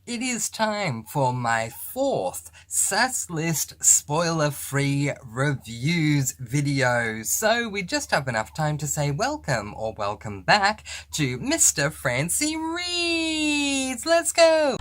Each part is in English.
It is time for my fourth SAS List spoiler-free reviews video. So we just have enough time to say welcome or welcome back to Mr. Francy Reads. Let's go!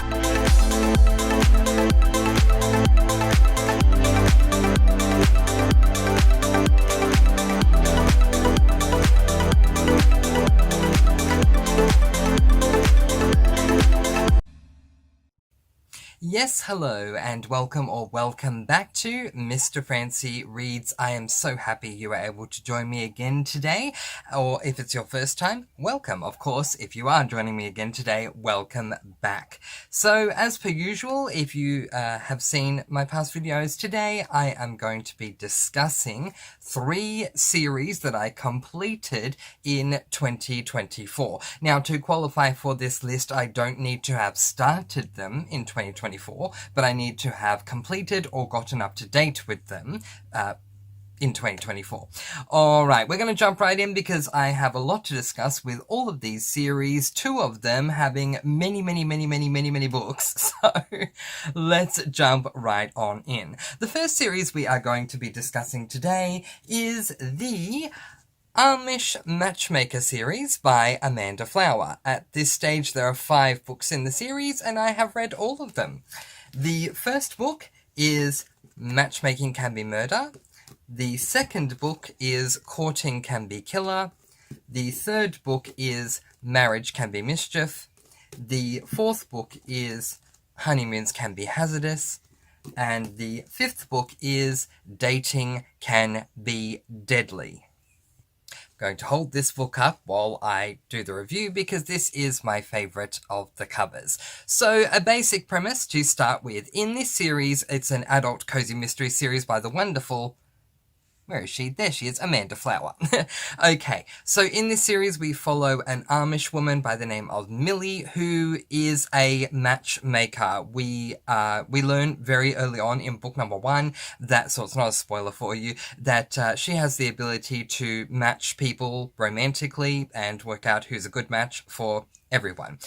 Yes, hello, and welcome or welcome back to Mr. Francy Reads. I am so happy you were able to join me again today, or if it's your first time, welcome. Of course, if you are joining me again today, welcome back. So, as per usual, if you have seen my past videos, today I am going to be discussing 3 series that I completed in 2024. Now, to qualify for this list, I don't need to have started them in 2024, but I need to have completed or gotten up to date with them in 2024. Alright, we're going to jump right in because I have a lot to discuss with all of these series, 2 of them having many books, so let's jump right on in. The first series we are going to be discussing today is the Amish Matchmaker series by Amanda Flower. At this stage there are 5 books in the series and I have read all of them. The first book is Matchmaking Can Be Murder. The second book is Courting Can Be Killer. The third book is Marriage Can Be Mischief. The fourth book is Honeymoons Can Be Hazardous. And the fifth book is Dating Can Be Deadly. Going to hold this book up while I do the review because this is my favourite of the covers. So, a basic premise to start with. In this series, it's an adult cozy mystery series by the wonderful... Where is she? There she is, Amanda Flower. Okay, so in this series we follow an Amish woman by the name of Millie who is a matchmaker. We learn very early on in book number 1 that, so it's not a spoiler for you, that she has the ability to match people romantically and work out who's a good match for everyone.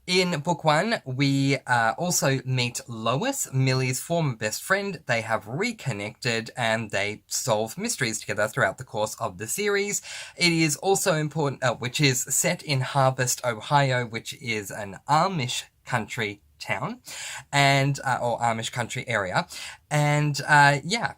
In book 1, we also meet Lois, Millie's former best friend. They have reconnected and they solve mysteries together throughout the course of the series. It is also important, which is set in Harvest, Ohio, which is an Amish country town, and or Amish country area. And yeah.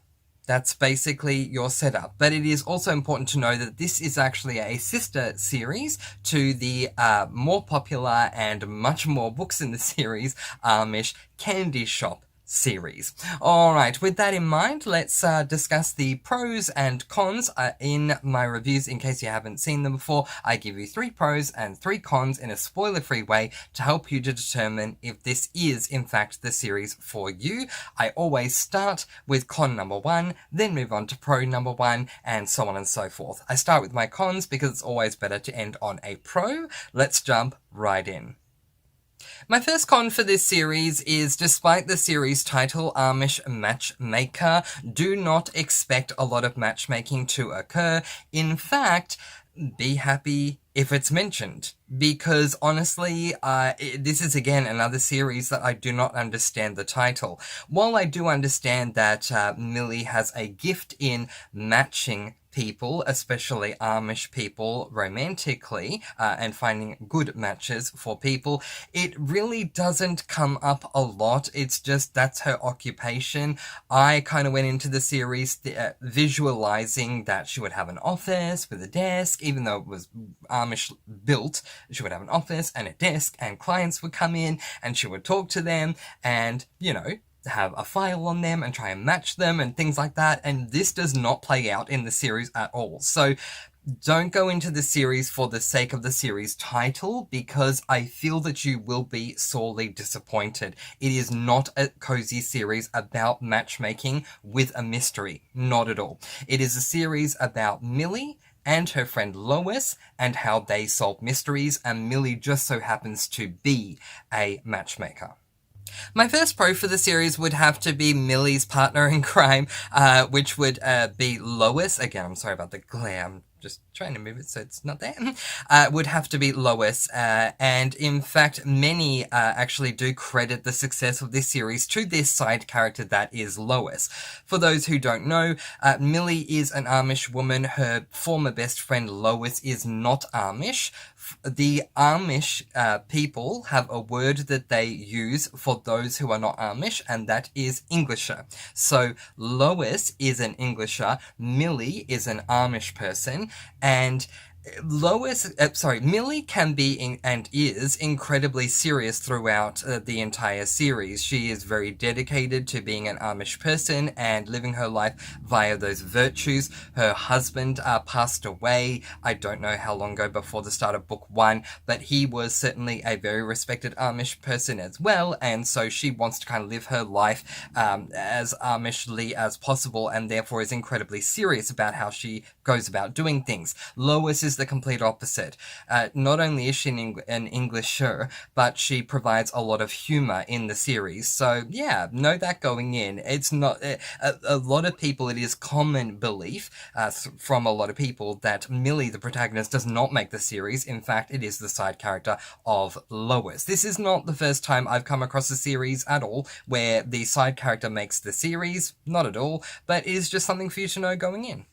That's basically your setup. But it is also important to know that this is actually a sister series to the more popular and much more books in the series, Amish Candy Shop series. Alright, with that in mind, let's discuss the pros and cons in my reviews. In case you haven't seen them before, I give you 3 pros and 3 cons in a spoiler-free way to help you to determine if this is, in fact, the series for you. I always start with con number 1, then move on to pro number 1, and so on and so forth. I start with my cons because it's always better to end on a pro. Let's jump right in. My first con for this series is, despite the series title, Amish Matchmaker, do not expect a lot of matchmaking to occur. In fact, be happy if it's mentioned, because honestly, this is again another series that I do not understand the title. While I do understand that Millie has a gift in matching people, especially Amish people, romantically, and finding good matches for people, it really doesn't come up a lot. It's just that's her occupation. I kind of went into the series visualizing that she would have an office with a desk, even though it was Amish built. She would have an office and a desk, and clients would come in and she would talk to them and, you know, have a file on them and try and match them and things like that, and this does not play out in the series at all. So don't go into the series for the sake of the series title, because I feel that you will be sorely disappointed. It is not a cozy series about matchmaking with a mystery. Not at all. It is a series about Millie and her friend Lois and how they solve mysteries, and Millie just so happens to be a matchmaker. My first pro for the series would have to be Millie's partner in crime, which would be Lois. Again, I'm sorry about the glare, I'm just trying to move it so it's not there, would have to be Lois. And in fact, many actually do credit the success of this series to this side character that is Lois. For those who don't know, Millie is an Amish woman. Her former best friend Lois is not Amish. The Amish people have a word that they use for those who are not Amish, and that is Englisher. So Lois is an Englisher, Millie is an Amish person, and Millie can be and is incredibly serious throughout the entire series. She is very dedicated to being an Amish person and living her life via those virtues. Her husband passed away, I don't know how long ago, before the start of book 1, but he was certainly a very respected Amish person as well, and so she wants to kind of live her life as Amishly as possible, and therefore is incredibly serious about how she goes about doing things. Lois is the complete opposite. Not only is she an Englisher, but she provides a lot of humor in the series. So yeah, know that going in. It's not a lot of people. It is common belief from a lot of people that Millie, the protagonist, does not make the series. In fact, it is the side character of Lois. This is not the first time I've come across a series at all where the side character makes the series. Not at all, but it is just something for you to know going in.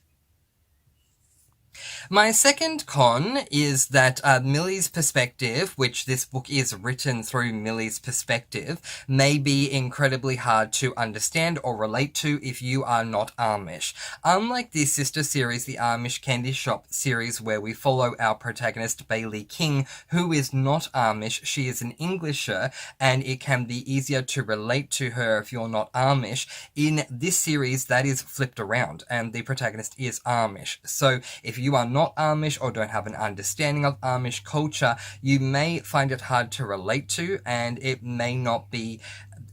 My second con is that Millie's perspective, which this book is written through Millie's perspective, may be incredibly hard to understand or relate to if you are not Amish. Unlike the sister series, the Amish Candy Shop series, where we follow our protagonist Bailey King, who is not Amish, she is an Englisher, and it can be easier to relate to her if you're not Amish. In this series, that is flipped around, and the protagonist is Amish. So if you are not Amish or don't have an understanding of Amish culture, you may find it hard to relate to, and it may not be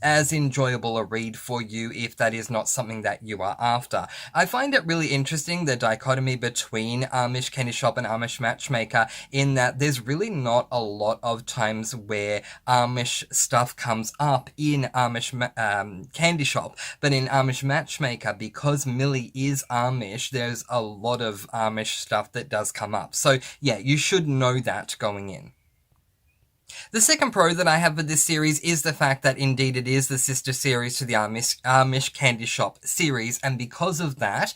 as enjoyable a read for you if that is not something that you are after. I find it really interesting, the dichotomy between Amish Candy Shop and Amish Matchmaker, in that there's really not a lot of times where Amish stuff comes up in Amish Candy Shop, but in Amish Matchmaker, because Millie is Amish, there's a lot of Amish stuff that does come up. So yeah, you should know that going in. The second pro that I have with this series is the fact that indeed it is the sister series to the Amish Candy Shop series, and because of that,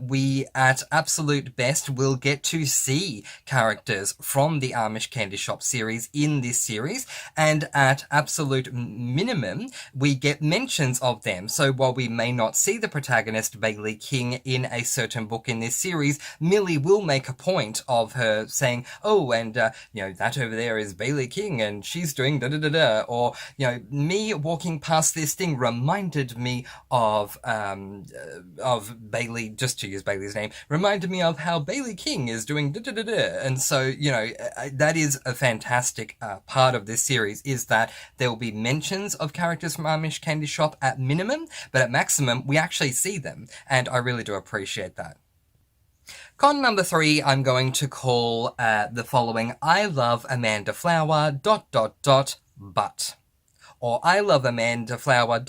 we at absolute best will get to see characters from the Amish Candy Shop series in this series, and at absolute minimum, we get mentions of them. So while we may not see the protagonist Bailey King in a certain book in this series, Millie will make a point of her saying, oh, and that over there is Bailey King, and she's doing da-da-da-da, or, me walking past this thing reminded me of Bailey, just to use Bailey's name, reminded me of how Bailey King is doing da-da-da-da, and so, that is a fantastic part of this series, is that there will be mentions of characters from Amish Candy Shop at minimum, but at maximum, we actually see them, and I really do appreciate that. Con number 3, I'm going to call the following: I love Amanda Flower, ... but. Or I love Amanda Flower, ...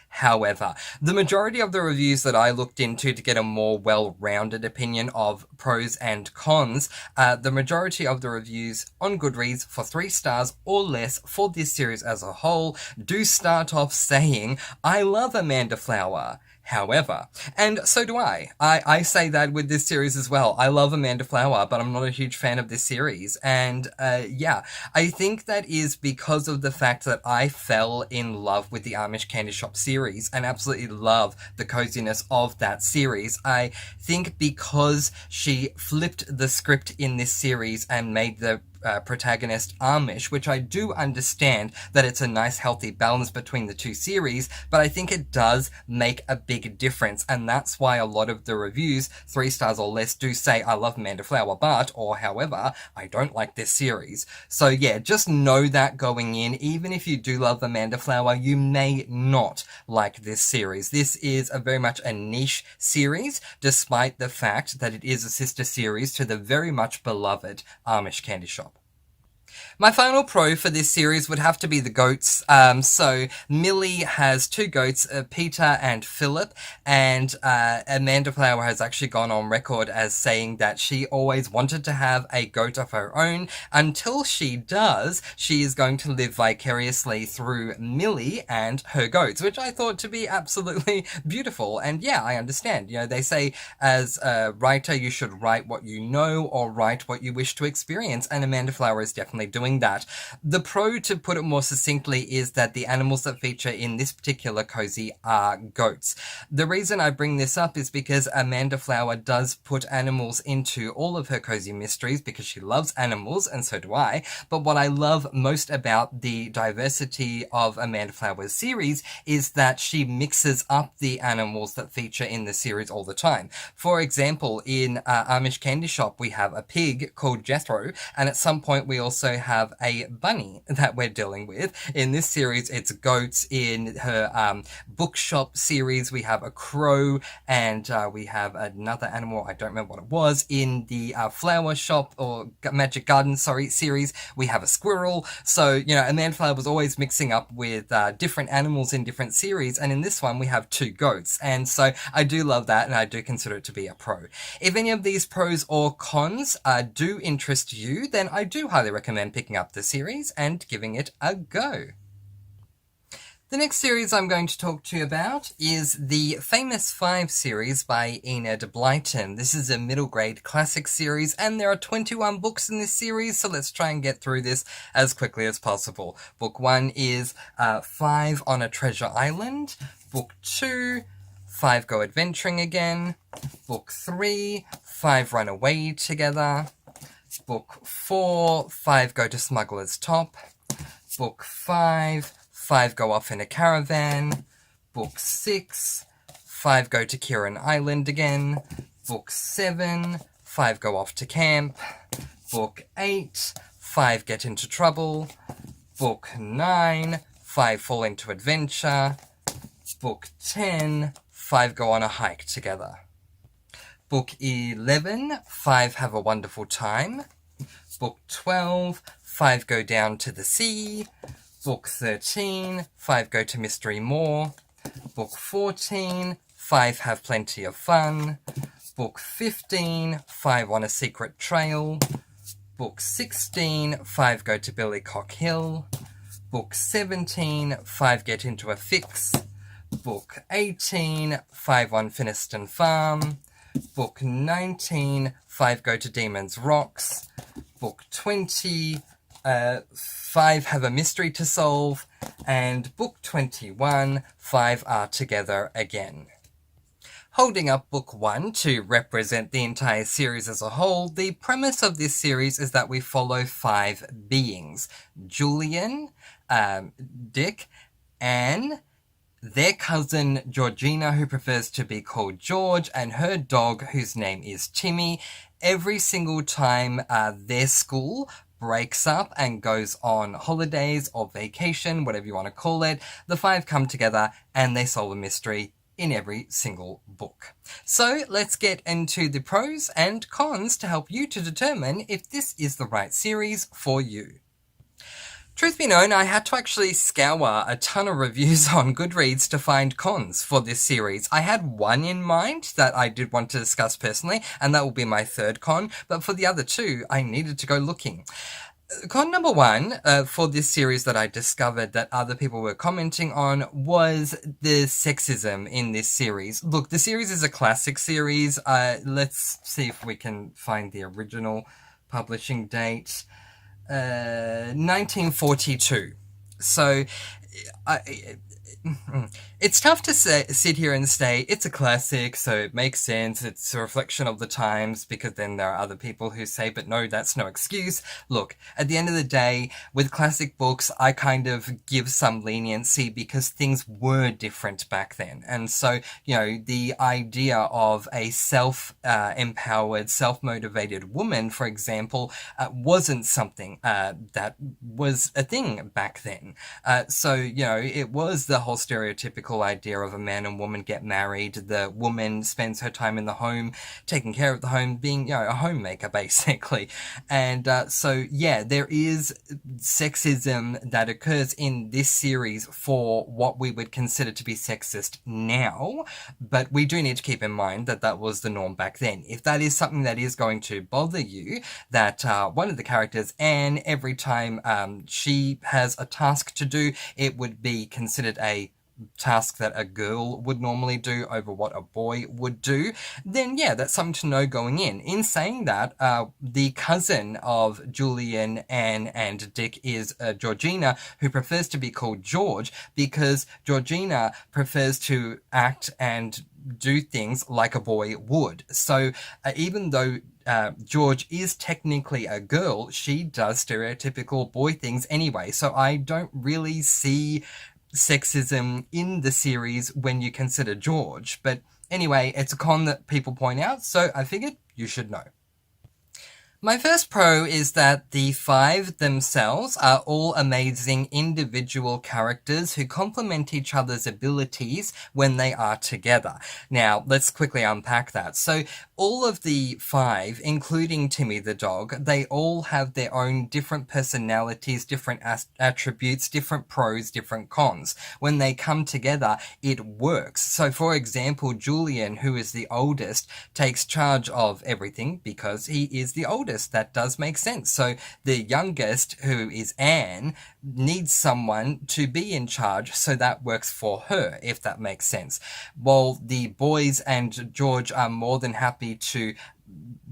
however. The majority of the reviews that I looked into to get a more well-rounded opinion of pros and cons, the majority of the reviews on Goodreads for 3 stars or less for this series as a whole do start off saying, I love Amanda Flower, however. And so do I. I say that with this series as well. I love Amanda Flower, but I'm not a huge fan of this series. And I think that is because of the fact that I fell in love with the Amish Candy Shop series and absolutely love the coziness of that series. I think because she flipped the script in this series and made the protagonist Amish, which I do understand that it's a nice healthy balance between the two series, but I think it does make a big difference, and that's why a lot of the reviews, 3 stars or less, do say I love Amanda Flower, but, or however, I don't like this series. So yeah, just know that going in, even if you do love Amanda Flower, you may not like this series. This is very much a niche series, despite the fact that it is a sister series to the very much beloved Amish Candy Shop. My final pro for this series would have to be the goats. So Millie has two goats, Peter and Philip, and Amanda Flower has actually gone on record as saying that she always wanted to have a goat of her own. Until she does, she is going to live vicariously through Millie and her goats, which I thought to be absolutely beautiful. And yeah, I understand. You know, they say as a writer, you should write what you know or write what you wish to experience, and Amanda Flower is definitely doing that. The pro, to put it more succinctly, is that the animals that feature in this particular cozy are goats. The reason I bring this up is because Amanda Flower does put animals into all of her cozy mysteries because she loves animals, and so do I. But what I love most about the diversity of Amanda Flower's series is that she mixes up the animals that feature in the series all the time. For example, in Amish Candy Shop, we have a pig called Jethro, and at some point we also have a bunny that we're dealing with. In this series, it's goats. In her bookshop series, we have a crow, and we have another animal, I don't remember what it was. In the flower shop, or Magic Garden, series, we have a squirrel. So, you know, Amanda Flower was always mixing up with different animals in different series, and in this one we have two goats. And so I do love that, and I do consider it to be a pro. If any of these pros or cons do interest you, then I do highly recommend picking up the series and giving it a go. The next series I'm going to talk to you about is the Famous Five series by Enid Blyton. This is a middle grade classic series, and there are 21 books in this series, so let's try and get through this as quickly as possible. Book 1 is 5 on a Treasure Island. Book 2, 5 Go Adventuring Again. Book 3, 5 Run Away Together. Book 4, 5 Go to Smuggler's Top. Book 5, 5 Go Off in a Caravan. Book 6, 5 Go to Kieran Island Again. Book 7, 5 Go Off to Camp. Book 8, 5 Get into Trouble. Book 9, 5 Fall into Adventure. Book 10, 5 Go on a Hike Together. Book 11, 5 Have a Wonderful Time. Book 12, 5 Go Down to the Sea. Book 13, 5 Go to Mystery Moor. Book 14, 5 Have Plenty of Fun. Book 15, 5 On a Secret Trail. Book 16, 5 Go to Billycock Hill. Book 17, 5 Get into a Fix. Book 18, 5 on Finiston Farm. Book 19, 5 Go to Demon's Rocks. Book 20, 5 Have a Mystery to Solve. And Book 21, 5 Are Together Again. Holding up Book 1 to represent the entire series as a whole, the premise of this series is that we follow 5 beings. Julian, Dick, Anne, their cousin Georgina, who prefers to be called George, and her dog, whose name is Timmy. Every single time their school breaks up and goes on holidays or vacation, whatever you want to call it, the 5 come together and they solve a mystery in every single book. So let's get into the pros and cons to help you to determine if this is the right series for you. Truth be known, I had to actually scour a ton of reviews on Goodreads to find cons for this series. I had one in mind that I did want to discuss personally, and that will be my third con, but for the other two, I needed to go looking. Con number 1 for this series that I discovered that other people were commenting on was the sexism in this series. Look, the series is a classic series. Let's see if we can find the original publishing date. 1942. So, it's tough to sit here and say it's a classic, so it makes sense, it's a reflection of the times, because then there are other people who say, but no, that's no excuse. Look, at the end of the day, with classic books, I kind of give some leniency because things were different back then. And so, you know, the idea of a self-empowered, self-motivated woman, for example, wasn't something that was a thing back then. So, you know, it was the the whole stereotypical idea of a man and woman get married. The woman spends her time in the home, taking care of the home, being, a homemaker, basically. And so, yeah, there is sexism that occurs in this series for what we would consider to be sexist now, but we do need to keep in mind that that was the norm back then. If that is something that is going to bother you, that one of the characters, Anne, every time she has a task to do, it would be considered a task that a girl would normally do over what a boy would do, then yeah, that's something to know going in. In saying that, the cousin of Julian, Anne, and Dick is Georgina, who prefers to be called George because Georgina prefers to act and do things like a boy would. So even though George is technically a girl, she does stereotypical boy things anyway. So I don't really see sexism in the series when you consider George. But anyway, it's a con that people point out, so I figured you should know. My first pro is that the five themselves are all amazing individual characters who complement each other's abilities when they are together. Now, let's quickly unpack that. So, all of the five, including Timmy the dog, they all have their own different personalities, different attributes, different pros, different cons. When they come together, it works. So, for example, Julian, who is the oldest, takes charge of everything because he is the oldest. That does make sense. So the youngest, who is Anne, needs someone to be in charge, so that works for her, if that makes sense. While the boys and George are more than happy to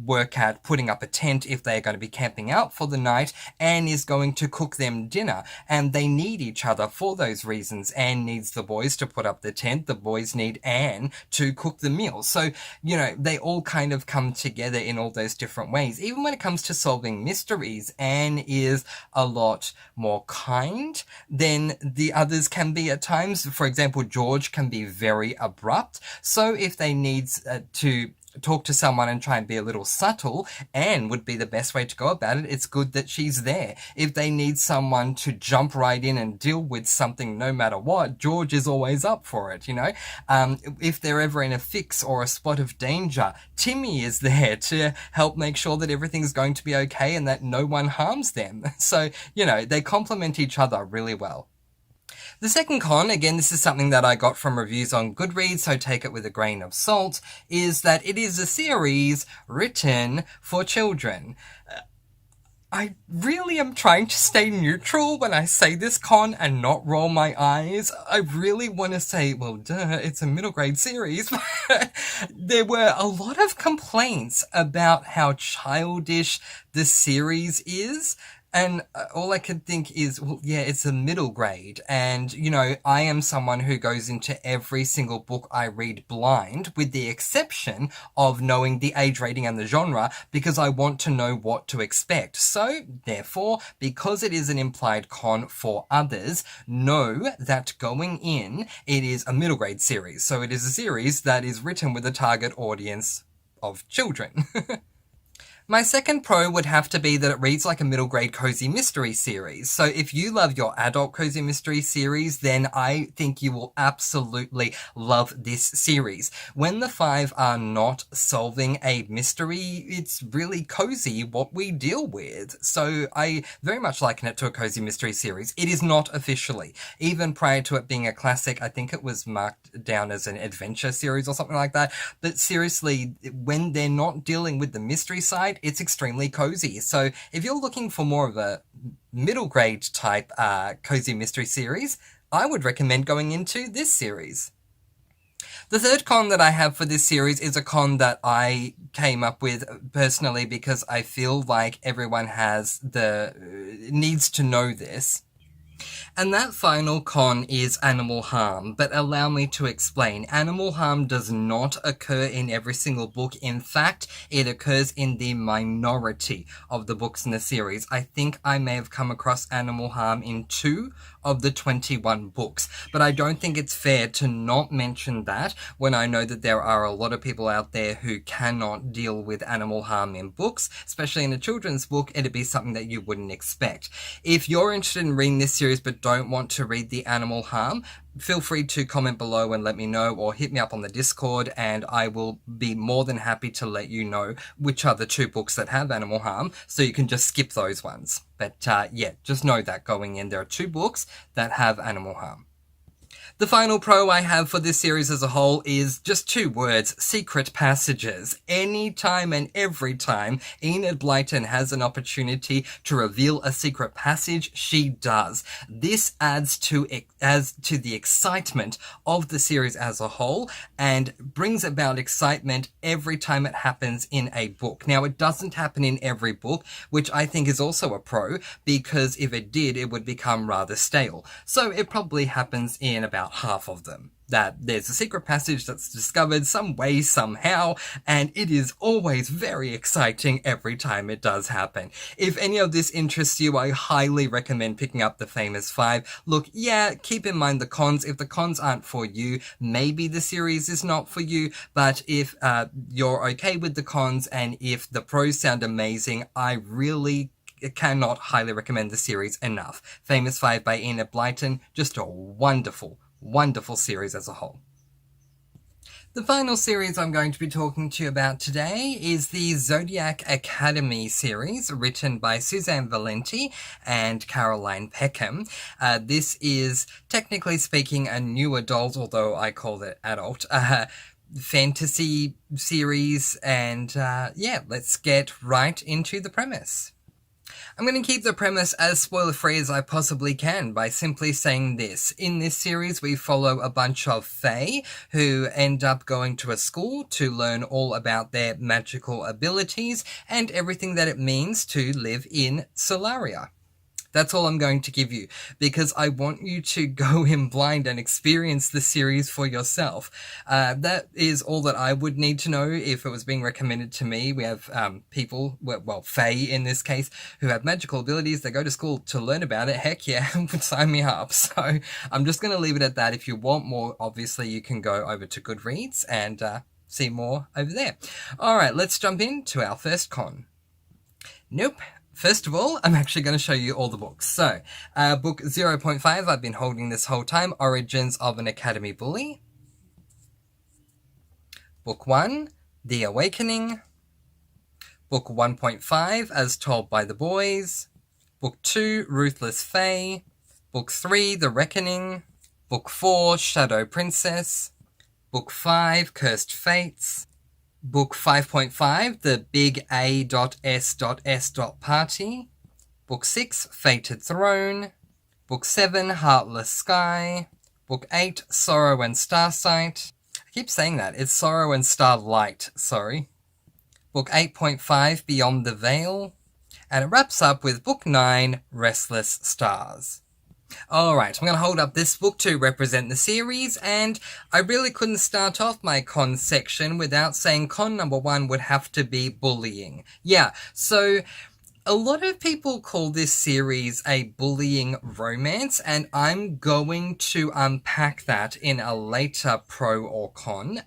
work at putting up a tent if they're going to be camping out for the night, Anne is going to cook them dinner, and they need each other for those reasons. Anne needs the boys to put up the tent, the boys need Anne to cook the meal. So, they all kind of come together in all those different ways. Even when it comes to solving mysteries, Anne is a lot more kind than the others can be at times. For example, George can be very abrupt, so if they need to talk to someone and try and be a little subtle, Anne would be the best way to go about it. It's good that she's there. If they need someone to jump right in and deal with something no matter what, George is always up for it, If they're ever in a fix or a spot of danger, Timmy is there to help make sure that everything's going to be okay and that no one harms them. So, they complement each other really well. The second con, again, this is something that I got from reviews on Goodreads, so take it with a grain of salt, is that it is a series written for children. I really am trying to stay neutral when I say this con and not roll my eyes. I really want to say, well, duh, it's a middle grade series. There were a lot of complaints about how childish the series is. And all I could think is, well, yeah, it's a middle grade. And, I am someone who goes into every single book I read blind, with the exception of knowing the age rating and the genre, because I want to know what to expect. So, therefore, because it is an implied con for others, know that going in, it is a middle grade series. So it is a series that is written with a target audience of children. My second pro would have to be that it reads like a middle grade cozy mystery series. So if you love your adult cozy mystery series, then I think you will absolutely love this series. When the five are not solving a mystery, it's really cozy what we deal with. So I very much liken it to a cozy mystery series. It is not officially. Even prior to it being a classic, I think it was marked down as an adventure series or something like that. But seriously, when they're not dealing with the mystery side, it's extremely cozy. So if you're looking for more of a middle grade type cozy mystery series, I would recommend going into this series. The third con that I have for this series is a con that I came up with personally because I feel like everyone needs to know this. And that final con is animal harm, but allow me to explain. Animal harm does not occur in every single book. In fact, it occurs in the minority of the books in the series. I think I may have come across animal harm in 2 of the 21 books. But I don't think it's fair to not mention that when I know that there are a lot of people out there who cannot deal with animal harm in books, especially in a children's book. It'd be something that you wouldn't expect. If you're interested in reading this series but don't want to read the animal harm, feel free to comment below and let me know, or hit me up on the Discord and I will be more than happy to let you know which are the 2 books that have animal harm, so you can just skip those ones. But yeah, just know that going in, there are 2 books that have animal harm. The final pro I have for this series as a whole is just 2 words: secret passages. Anytime and every time Enid Blyton has an opportunity to reveal a secret passage, she does. This adds to the excitement of the series as a whole and brings about excitement every time it happens in a book. Now, it doesn't happen in every book, which I think is also a pro, because if it did, it would become rather stale. So it probably happens in about half of them, that there's a secret passage that's discovered some way, somehow, and it is always very exciting every time it does happen. If any of this interests you, I highly recommend picking up The Famous Five. Look, yeah, keep in mind the cons. If the cons aren't for you, maybe the series is not for you, but if you're okay with the cons and if the pros sound amazing, I really cannot highly recommend the series enough. Famous Five by Enid Blyton, just a wonderful series as a whole. The final series I'm going to be talking to you about today is the Zodiac Academy series, written by Suzanne Valenti and Caroline Peckham. This is, technically speaking, a new adult, although I call it adult, fantasy series, and yeah, let's get right into the premise. I'm going to keep the premise as spoiler-free as I possibly can by simply saying this. In this series, we follow a bunch of fae who end up going to a school to learn all about their magical abilities and everything that it means to live in Solaria. That's all I'm going to give you, because I want you to go in blind and experience the series for yourself. That is all that I would need to know if it was being recommended to me. We have people, well, fae in this case, who have magical abilities. They go to school to learn about it. Heck yeah, sign me up. So I'm just going to leave it at that. If you want more, obviously you can go over to Goodreads and see more over there. All right, let's jump into our first con. Nope. First of all, I'm actually going to show you all the books. So, book 0.5, I've been holding this whole time, Origins of an Academy Bully. Book 1, The Awakening. Book 1.5, As Told by the Boys. Book 2, Ruthless Fae. Book 3, The Reckoning. Book 4, Shadow Princess. Book 5, Cursed Fates. Book 5.5, The Big A.S.S. Party. Book 6, Fated Throne. Book 7, Heartless Sky. Book 8, Sorrow and Starsight. I keep saying that, it's Sorrow and Starlight, sorry. Book 8.5, Beyond the Veil. And it wraps up with Book 9, Restless Stars. Alright, I'm going to hold up this book to represent the series, and I really couldn't start off my con section without saying con number 1 would have to be bullying. Yeah, so a lot of people call this series a bullying romance, and I'm going to unpack that in a later pro or con,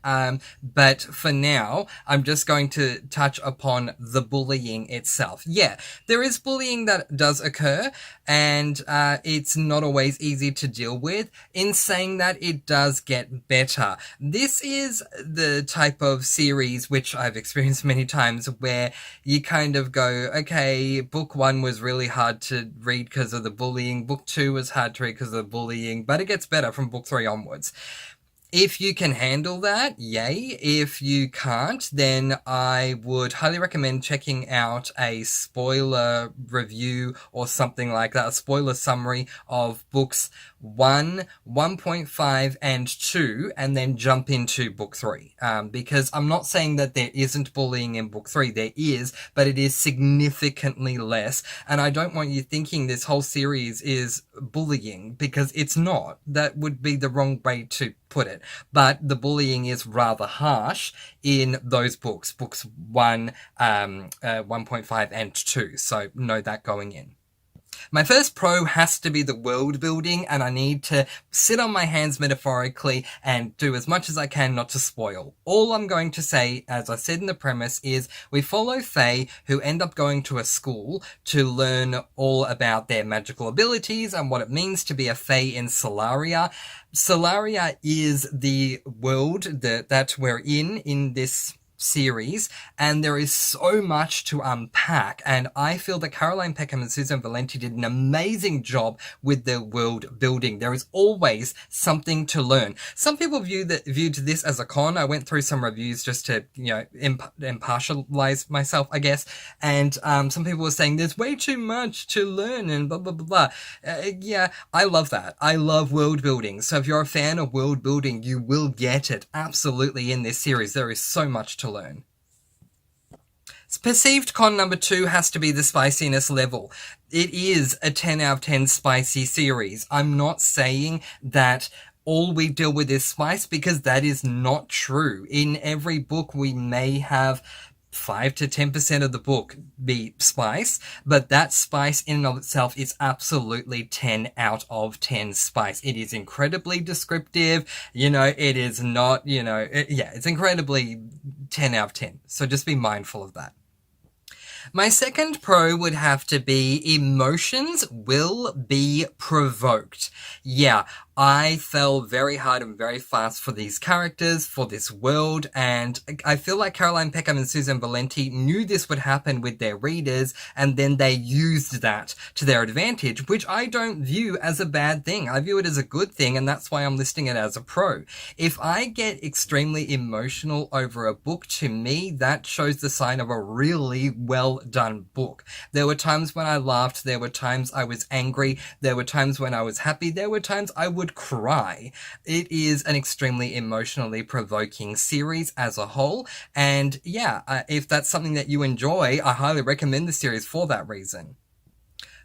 but for now, I'm just going to touch upon the bullying itself. Yeah, there is bullying that does occur, and it's not always easy to deal with. In saying that, it does get better. This is the type of series which I've experienced many times where you kind of go, okay, book 1 was really hard to read because of the bullying, book 2 was hard to read because of the bullying, but it gets better from book 3 onwards. If you can handle that, yay. If you can't, then I would highly recommend checking out a spoiler review or something like that, a spoiler summary of books 1, 1.5, and 2, and then jump into book 3. Because I'm not saying that there isn't bullying in book 3, there is, but it is significantly less, and I don't want you thinking this whole series is bullying, because it's not. That would be the wrong way to put it. But the bullying is rather harsh in those books, books 1, 1.5, and 2, so know that going in. My first pro has to be the world building, and I need to sit on my hands metaphorically and do as much as I can not to spoil. All I'm going to say, as I said in the premise, is we follow Fae, who end up going to a school to learn all about their magical abilities and what it means to be a Fae in Solaria. Solaria is the world that we're in this series, and there is so much to unpack, and I feel that Caroline Peckham and Susan Valenti did an amazing job with their world building. There is always something to learn. Some people viewed this as a con. I went through some reviews just to, impartialize myself, I guess, and some people were saying there's way too much to learn and blah blah blah blah. Yeah, I love that. I love world building. So if you're a fan of world building, you will get it absolutely in this series. There is so much to learn. Perceived con number 2 has to be the spiciness level. It is a 10 out of 10 spicy series. I'm not saying that all we deal with is spice, because that is not true. In every book we may have 5 to 10% of the book be spice, but that spice in and of itself is absolutely 10 out of 10 spice. It is incredibly descriptive, it is not, it's incredibly 10 out of 10. So just be mindful of that. My second pro would have to be emotions will be provoked. Yeah, I fell very hard and very fast for these characters, for this world, and I feel like Caroline Peckham and Susan Valenti knew this would happen with their readers, and then they used that to their advantage, which I don't view as a bad thing. I view it as a good thing, and that's why I'm listing it as a pro. If I get extremely emotional over a book, to me, that shows the sign of a really well done book. There were times when I laughed, there were times I was angry, there were times when I was happy, there were times I would cry. It is an extremely emotionally provoking series as a whole, and if that's something that you enjoy, I highly recommend the series for that reason.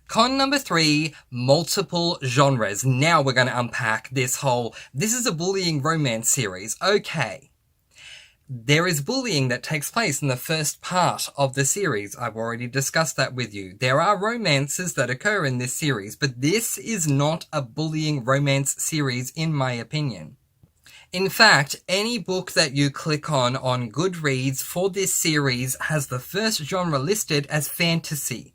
Con number 3, multiple genres. Now we're going to unpack this is a bullying romance series. Okay. There is bullying that takes place in the first part of the series. I've already discussed that with you. There are romances that occur in this series, but this is not a bullying romance series, in my opinion. In fact, any book that you click on Goodreads for this series has the first genre listed as fantasy.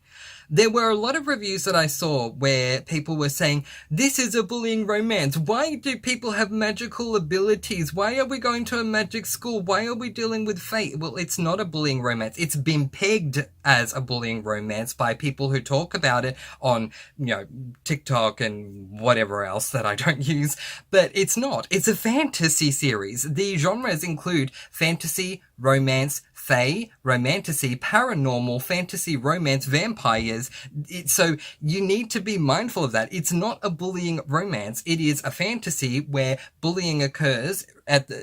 There were a lot of reviews that I saw where people were saying, this is a bullying romance. Why do people have magical abilities? Why are we going to a magic school? Why are we dealing with fate? Well, it's not a bullying romance. It's been pegged as a bullying romance by people who talk about it on, TikTok and whatever else that I don't use. But it's not. It's a fantasy series. The genres include fantasy, romance, fae, romantasy, paranormal, fantasy, romance, vampires. So you need to be mindful of that. It's not a bullying romance. It is a fantasy where bullying occurs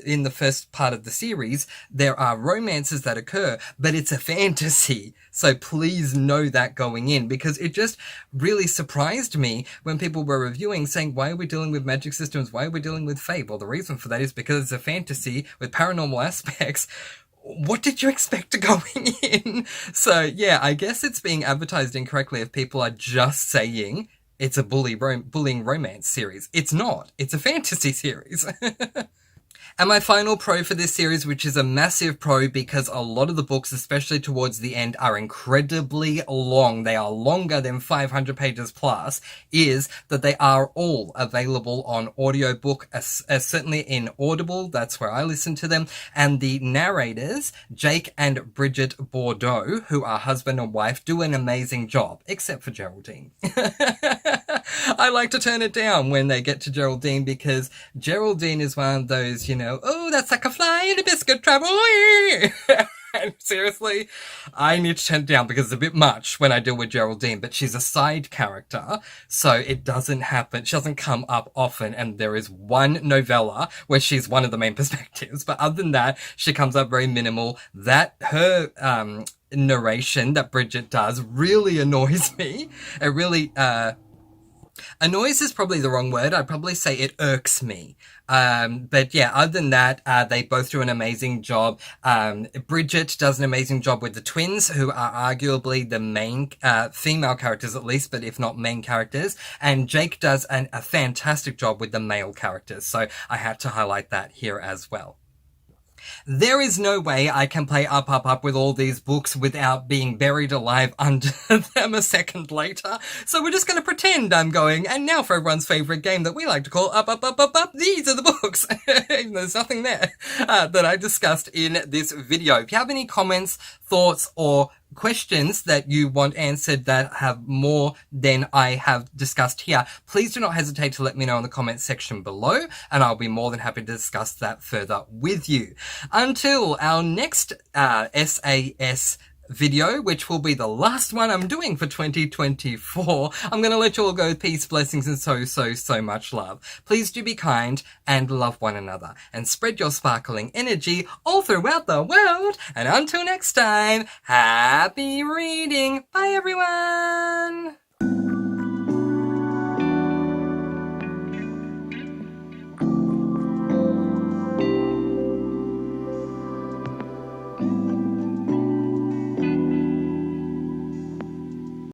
in the first part of the series. There are romances that occur, but it's a fantasy. So please know that going in, because it just really surprised me when people were reviewing saying, why are we dealing with magic systems? Why are we dealing with fate? Well, the reason for that is because it's a fantasy with paranormal aspects. What did you expect going in? So yeah, I guess it's being advertised incorrectly if people are just saying it's a bullying romance series. It's not. It's a fantasy series. And my final pro for this series, which is a massive pro because a lot of the books, especially towards the end, are incredibly long. They are longer than 500 pages plus, is that they are all available on audiobook, certainly in Audible. That's where I listen to them. And the narrators, Jake and Bridget Bordeaux, who are husband and wife, do an amazing job, except for Geraldine. I like to turn it down when they get to Geraldine, because Geraldine is one of those, oh, that's like a fly in a biscuit trouble. And seriously, I need to turn it down because it's a bit much when I deal with Geraldine, but she's a side character, so it doesn't happen. She doesn't come up often, and there is one novella where she's one of the main perspectives, but other than that, she comes up very minimal. That her narration that Bridget does really annoys me. It really Annoys is probably the wrong word. I'd probably say it irks me. But yeah, other than that, they both do an amazing job. Bridget does an amazing job with the twins, who are arguably the main female characters, at least, but if not main characters. And Jake does a fantastic job with the male characters. So I had to highlight that here as well. There is no way I can play Up, Up, Up with all these books without being buried alive under them a second later. So we're just going to pretend I'm going, and now for everyone's favourite game that we like to call Up, Up, Up, Up, Up. These are the books. There's nothing there that I discussed in this video. If you have any comments, thoughts, or questions that you want answered that have more than I have discussed here, please do not hesitate to let me know in the comments section below, and I'll be more than happy to discuss that further with you. Until our next SAS video, which will be the last one I'm doing for 2024, I'm going to let you all go. Peace, blessings, and so much love. Please do be kind and love one another, and spread your sparkling energy all throughout the world. And until next time, happy reading. Bye, everyone.